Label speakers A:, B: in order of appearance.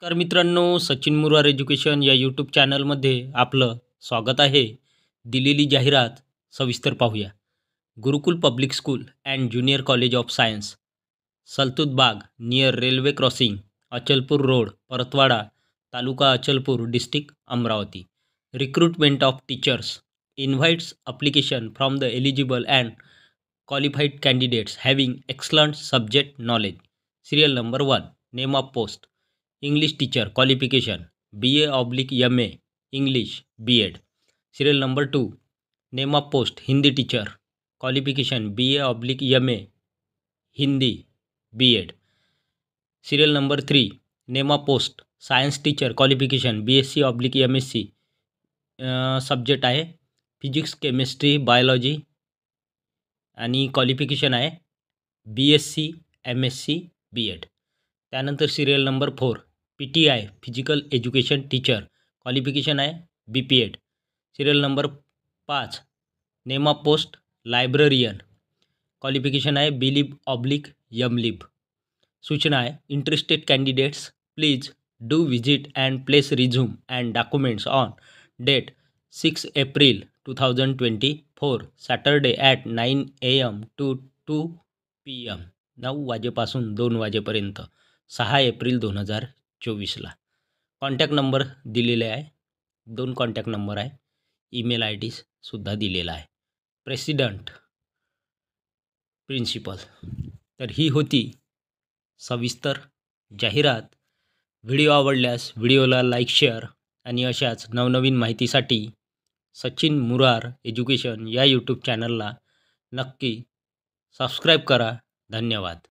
A: नमस्कार मित्रांनो, सचिन मुरार एज्युकेशन या यूट्यूब चॅनलमध्ये आपलं स्वागत आहे. दिलेली जाहिरात सविस्तर पाहूया. Gurukul public school and junior college of science, Saltut Bagh near railway crossing, Achalpur road, Paratwada, taluka Achalpur, district Amravati. Recruitment of teachers invites application from the eligible and qualified candidates having excellent subject knowledge. Serial number 1. Name of post. English teacher qualification BA/MA English B.Ed. Serial number 2. Name of post. Hindi teacher qualification BA/MA Hindi B.Ed. Serial number 3. Name of post. Science teacher qualification BSc/MSc subject आहे physics, chemistry, biology आणि qualification आहे BSc MSc B.Ed. त्यानंतर serial number 4. PTI physical education teacher qualification आहे BPEd. Serial number 5. Name of post librarian qualification आहे B.Lib/M.Lib. सूचना आहे interested candidates please do visit and place resume and documents on date 6 April 2024 Saturday at 9 AM to 2 PM 9 वाजेपासून 2 वाजेपर्यंत 6 April 2024ला. Contact number दिलेले आहे, 2 contact number आहे, email ID सुद्धा दिलेला आहे. President principal. तर ही होती सविस्तर जाहिरात. व्हिडिओ आवडल्यास व्हिडिओला लाईक, शेअर आणि अशाच नवनवीन माहितीसाठी सचिन मुरार एज्युकेशन या यूट्यूब चॅनलला नक्की सबस्क्राईब करा. धन्यवाद.